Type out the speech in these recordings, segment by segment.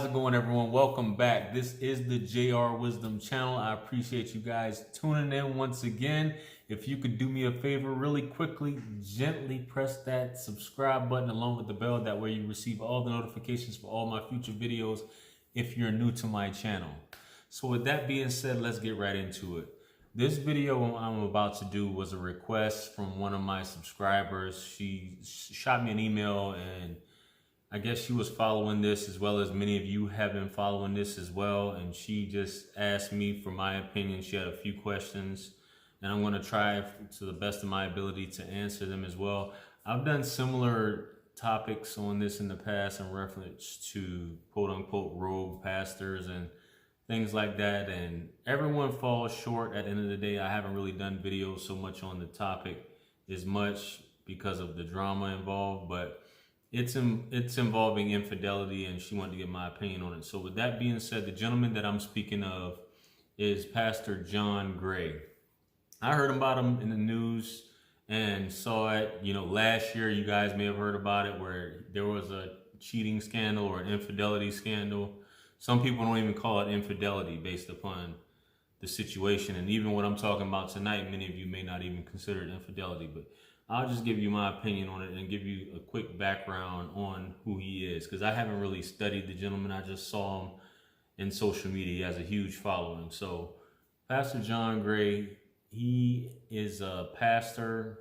it going, everyone? Welcome back. This is the JR Wisdom channel. I appreciate you guys tuning in once again. If you could do me a favor really quickly, gently press that subscribe button along with the bell. That way you receive all the notifications for all my future videos if you're new to my channel. So with that being said, let's get right into it. This video I'm about to do was a request from one of my subscribers. She shot me an email, and I guess she was following this as well as many of you have been following this as well. And she just asked me for my opinion. She had a few questions, and I'm going to try to the best of my ability to answer them as well. I've done similar topics on this in the past in reference to quote unquote rogue pastors and things like that, and everyone falls short at the end of the day. I haven't really done videos so much on the topic as much because of the drama involved, but it's involving infidelity, and she wanted to get my opinion on it. So with that being said, the gentleman that I'm speaking of is Pastor John Gray. I heard about him in the news and saw it, last year. You guys may have heard about it, where there was a cheating scandal or an infidelity scandal. Some people don't even call it infidelity based upon the situation. And even what I'm talking about tonight, many of you may not even consider it infidelity, but I'll just give you my opinion on it and give you a quick background on who he is, because I haven't really studied the gentleman. I just saw him in social media. He has a huge following. So Pastor John Gray, he is a pastor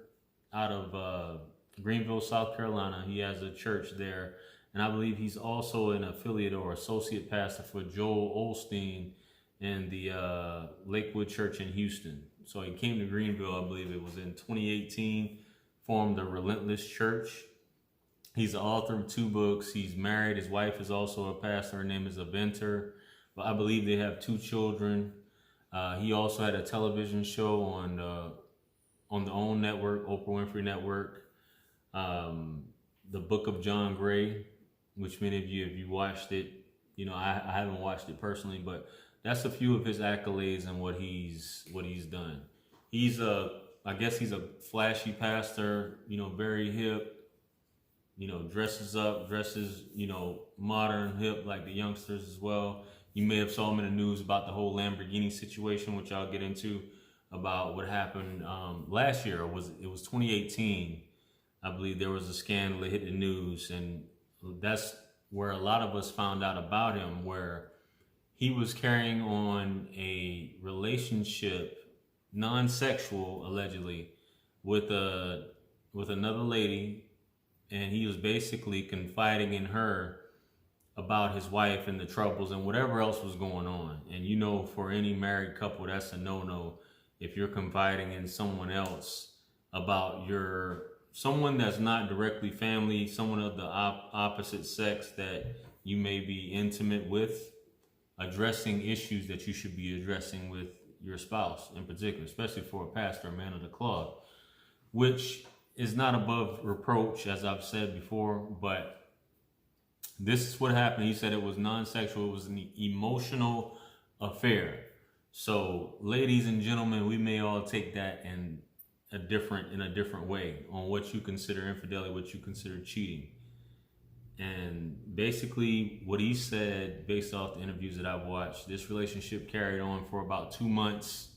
out of Greenville, South Carolina. He has a church there. And I believe he's also an affiliate or associate pastor for Joel Osteen in the Lakewood church in Houston. So he came to Greenville, I believe it was in 2018, formed the Relentless church. He's the author of 2 books. He's married. His wife is also a pastor. Her name is Aventer. But I believe they have 2 children. He also had a television show on the OWN network, Oprah Winfrey Network. The Book of John Gray, which many of you, if you watched it, I haven't watched it personally, but that's a few of his accolades and what he's done. I guess he's a flashy pastor, very hip, dresses modern, hip, like the youngsters as well. You may have saw him in the news about the whole Lamborghini situation, which I'll get into, about what happened last year. It was 2018. I believe there was a scandal that hit the news, and that's where a lot of us found out about him, where he was carrying on a relationship, non-sexual allegedly, with another lady, and he was basically confiding in her about his wife and the troubles and whatever else was going on. And for any married couple, that's a no-no if you're confiding in someone else about someone that's not directly family, someone of the opposite sex that you may be intimate with, addressing issues that you should be addressing with your spouse in particular, especially for a pastor, a man of the cloth, which is not above reproach, as I've said before. But this is what happened. He said it was non-sexual, it was an emotional affair. So ladies and gentlemen, we may all take that in a different way on what you consider infidelity, what you consider cheating. And basically what he said, based off the interviews that I've watched, this relationship carried on for about 2 months.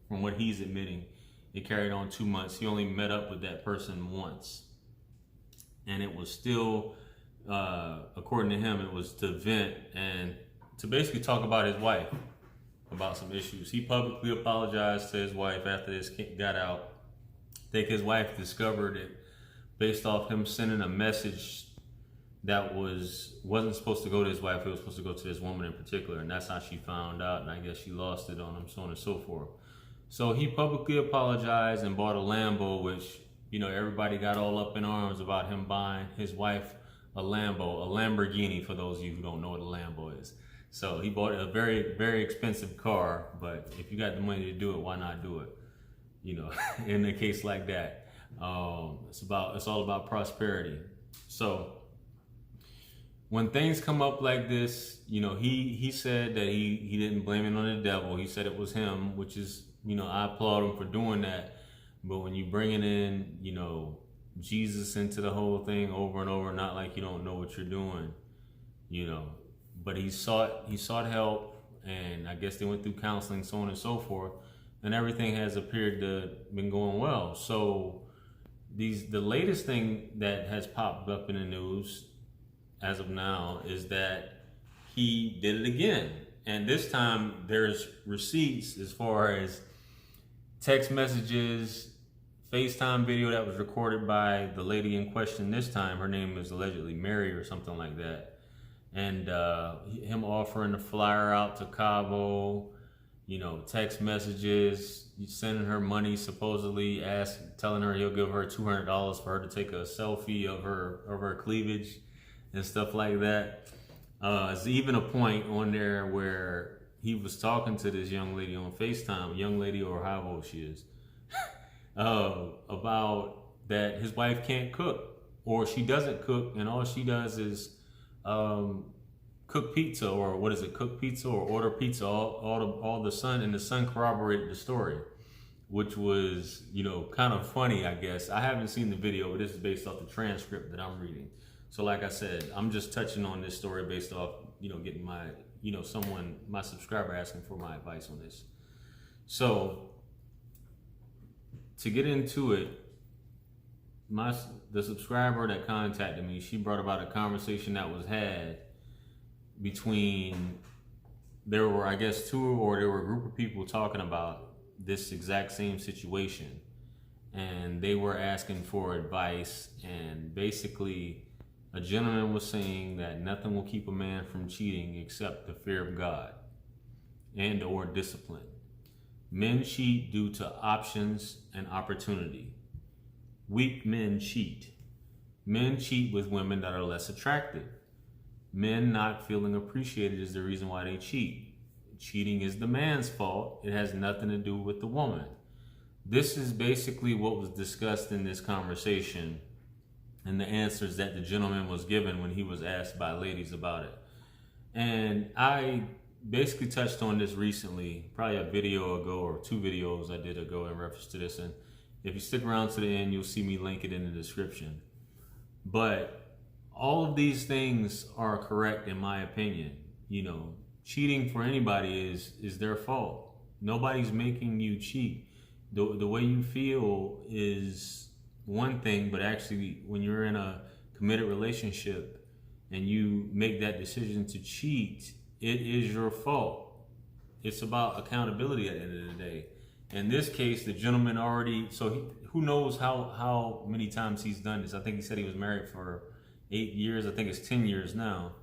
From what he's admitting, it carried on 2 months. He only met up with that person once, and it was still, according to him, it was to vent and to basically talk about his wife, about some issues. He publicly apologized to his wife after this got out. I think his wife discovered it based off him sending a message that wasn't supposed to go to his wife. It was supposed to go to this woman in particular, and that's how she found out, and I guess she lost it on him, so on and so forth. So he publicly apologized and bought a Lambo, which everybody got all up in arms about him buying his wife a Lamborghini, for those of you who don't know what a Lambo is. So he bought a very, very expensive car, but if you got the money to do it, why not do it? In a case like that, it's all about prosperity. So when things come up like this, he said that he didn't blame it on the devil. He said it was him, which is, I applaud him for doing that. But when you bring it in, Jesus into the whole thing over and over, not like you don't know what you're doing, but he sought help, and I guess they went through counseling, so on and so forth, and everything has appeared to been going well. So the latest thing that has popped up in the news as of now is that he did it again, and this time there's receipts as far as text messages, Facetime video that was recorded by the lady in question. This time her name is allegedly Mary or something like that, and him offering to fly her out to Cabo, text messages, sending her money, supposedly telling her he'll give her $200 for her to take a selfie of her cleavage and stuff like that. There's even a point on there where he was talking to this young lady on Facetime, young lady or how old she is, about that his wife can't cook, or she doesn't cook, and all she does is cook pizza, or cook pizza or order pizza. All the son, and the son corroborated the story, which was kind of funny, I guess. I haven't seen the video, but this is based off the transcript that I'm reading. So like I said, I'm just touching on this story based off getting my my subscriber asking for my advice on this. So to get into it, the subscriber that contacted me, she brought about a conversation that was had between, there were a group of people talking about this exact same situation, and they were asking for advice, and basically a gentleman was saying that nothing will keep a man from cheating except the fear of God and or discipline. Men cheat due to options and opportunity. Weak men cheat. Men cheat with women that are less attractive. Men not feeling appreciated is the reason why they cheat. Cheating is the man's fault. It has nothing to do with the woman. This is basically what was discussed in this conversation and the answers that the gentleman was given when he was asked by ladies about it. And I basically touched on this recently, probably a video ago or 2 videos I did ago in reference to this. And if you stick around to the end, you'll see me link it in the description. But all of these things are correct in my opinion. Cheating for anybody is their fault. Nobody's making you cheat. The way you feel is one thing, but actually when you're in a committed relationship and you make that decision to cheat, it is your fault. It's about accountability at the end of the day. In this case, the gentleman already, who knows how many times he's done this. I think he said he was married for 8 years. I think it's 10 years now.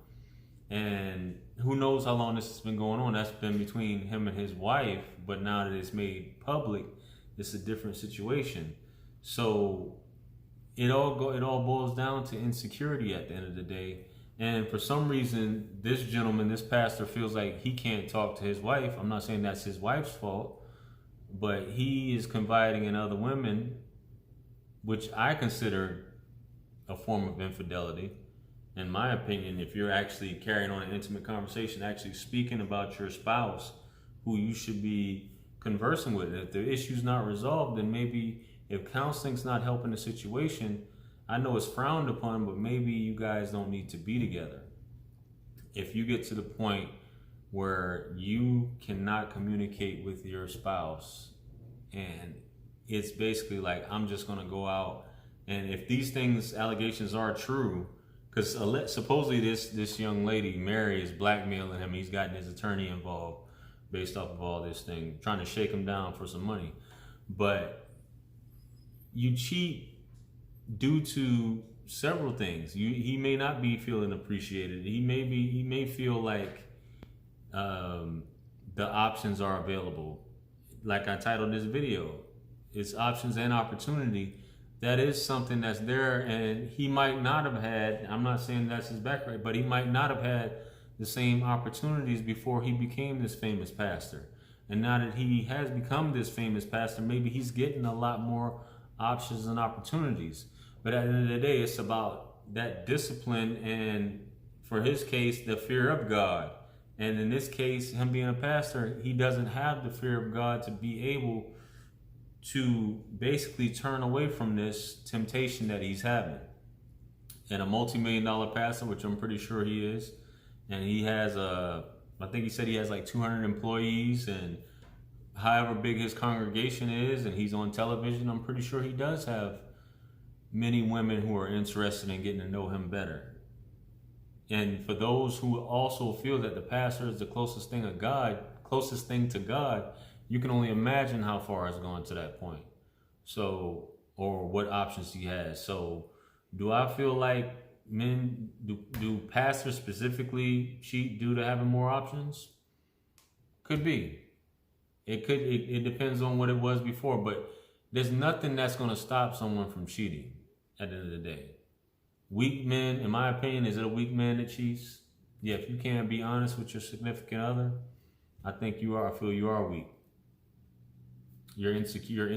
And who knows how long this has been going on. That's been between him and his wife, but now that it's made public, it's a different situation. So it all boils down to insecurity at the end of the day. And for some reason, this gentleman, this pastor, feels like he can't talk to his wife. I'm not saying that's his wife's fault, but he is confiding in other women, which I consider a form of infidelity. In my opinion, if you're actually carrying on an intimate conversation, actually speaking about your spouse, who you should be conversing with. If the issue's not resolved, then maybe if counseling's not helping the situation, I know it's frowned upon, but maybe you guys don't need to be together. If you get to the point where you cannot communicate with your spouse, and it's basically like, I'm just going to go out, and if these allegations are true, because supposedly this young lady, Mary, is blackmailing him. He's gotten his attorney involved based off of all this thing, trying to shake him down for some money. But you cheat due to several things. He may not be feeling appreciated. He may feel like the options are available. Like I titled this video, it's options and opportunity. That is something that's there, and he might not have had, I'm not saying that's his background, but he might not have had the same opportunities before he became this famous pastor. And now that he has become this famous pastor, maybe he's getting a lot more options and opportunities. But at the end of the day, it's about that discipline, and for his case, the fear of God. And in this case, him being a pastor, he doesn't have the fear of God to be able to basically turn away from this temptation that he's having. And a multi-million-dollar pastor, which I'm pretty sure he is, and he has I think he said he has like 200 employees, and however big his congregation is, and he's on television, I'm pretty sure he does have many women who are interested in getting to know him better. And for those who also feel that the pastor is the closest thing to God, you can only imagine how far it's gone to that point. So, or what options he has. So, do I feel like do pastors specifically cheat due to having more options? Could be. It depends on what it was before, but there's nothing that's going to stop someone from cheating at the end of the day. Weak men, in my opinion, is it a weak man that cheats? Yeah, if you can't be honest with your significant other, I think I feel you are weak. You're insecure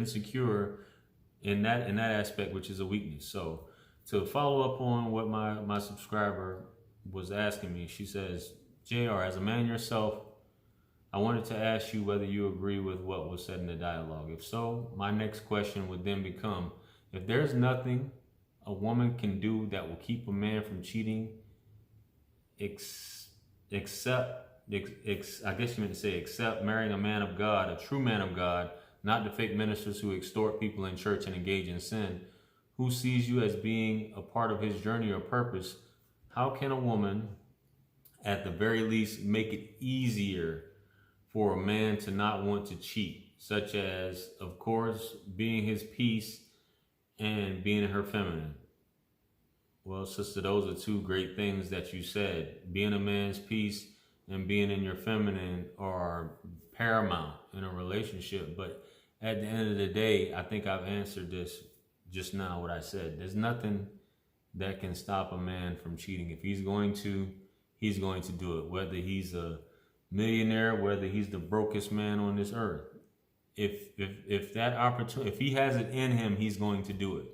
in that aspect, which is a weakness. So to follow up on what my subscriber was asking me, she says, JR, as a man yourself, I wanted to ask you whether you agree with what was said in the dialogue. If so, my next question would then become, if there's nothing a woman can do that will keep a man from cheating, except marrying a man of God, a true man of God, not the fake ministers who extort people in church and engage in sin, who sees you as being a part of his journey or purpose, how can a woman, at the very least, make it easier for a man to not want to cheat, such as, of course, being his peace and being her feminine? Well, sister, those are two great things that you said. Being a man's peace and being in your feminine are paramount in a relationship. But at the end of the day, I think I've answered this just now, what I said. There's nothing that can stop a man from cheating. If he's going to do it, whether he's a millionaire, whether he's the brokest man on this earth. If that opportunity, if he has it in him, he's going to do it.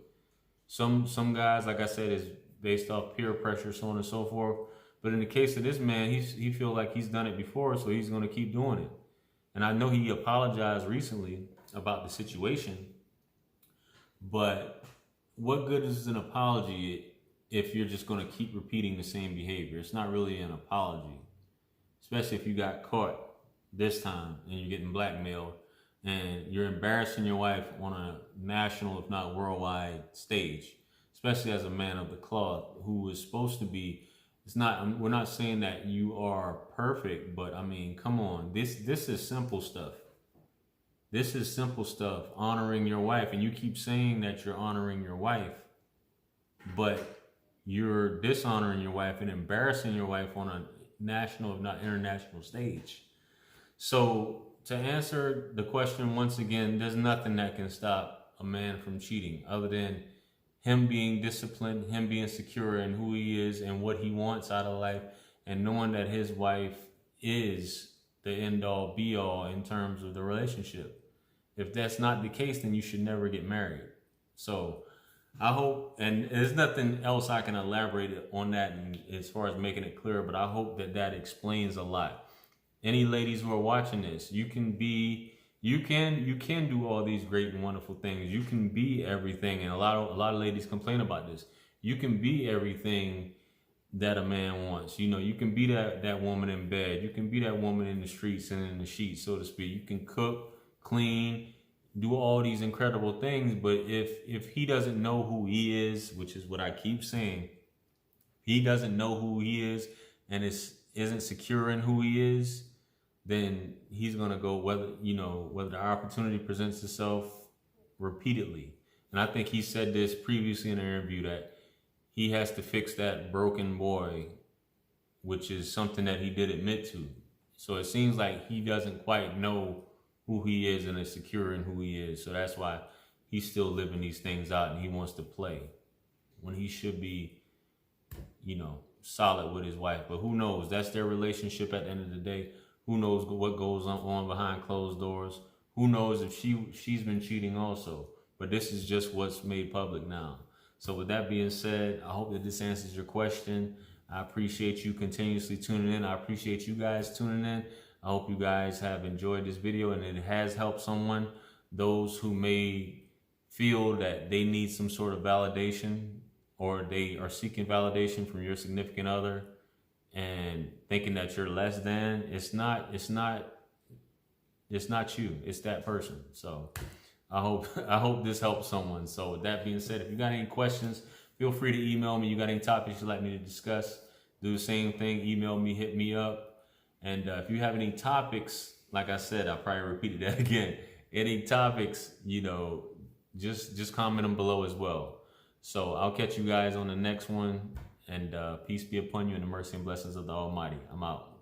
Some guys, like I said, is based off peer pressure, so on and so forth. But in the case of this man, he feel like he's done it before, so he's going to keep doing it. And I know he apologized recently about the situation, but what good is an apology if you're just going to keep repeating the same behavior? It's not really an apology, especially if you got caught this time and you're getting blackmailed and you're embarrassing your wife on a national, if not worldwide stage, especially as a man of the cloth who is supposed to be. We're not saying that you are perfect, but I mean, come on, this is simple stuff. This is simple stuff, honoring your wife. And you keep saying that you're honoring your wife, but you're dishonoring your wife and embarrassing your wife on a national, if not international stage. So to answer the question once again, there's nothing that can stop a man from cheating other than him being disciplined, him being secure in who he is and what he wants out of life, and knowing that his wife is the end all be all in terms of the relationship. If that's not the case, then you should never get married. So I hope, and there's nothing else I can elaborate on that and as far as making it clear, but I hope that explains a lot. Any ladies who are watching this, you can do all these great and wonderful things. You can be everything, and a lot of ladies complain about this. You can be everything that a man wants. You know, you can be that woman in bed. You can be that woman in the streets and in the sheets, so to speak. You can cook, clean, do all these incredible things, but if he doesn't know who he is, which is what I keep saying, he doesn't know who he is and isn't secure in who he is, then he's gonna go whether the opportunity presents itself repeatedly. And I think he said this previously in an interview that he has to fix that broken boy, which is something that he did admit to. So it seems like he doesn't quite know who he is and is secure in who he is. So that's why he's still living these things out and he wants to play when he should be, solid with his wife. But who knows? That's their relationship at the end of the day. Who knows what goes on behind closed doors? Who knows if she's been cheating also? But this is just what's made public now. So with that being said, I hope that this answers your question. I appreciate you continuously tuning in. I appreciate you guys tuning in. I hope you guys have enjoyed this video and it has helped someone. Those who may feel that they need some sort of validation or they are seeking validation from your significant other and thinking that you're less than. It's not you. It's that person. So I hope this helps someone. So with that being said, if you got any questions, feel free to email me. You got any topics you'd like me to discuss, do the same thing. Email me, hit me up. And if you have any topics, like I said, I probably repeated that again. Any topics, just comment them below as well. So I'll catch you guys on the next one. And peace be upon you in the mercy and blessings of the Almighty. I'm out.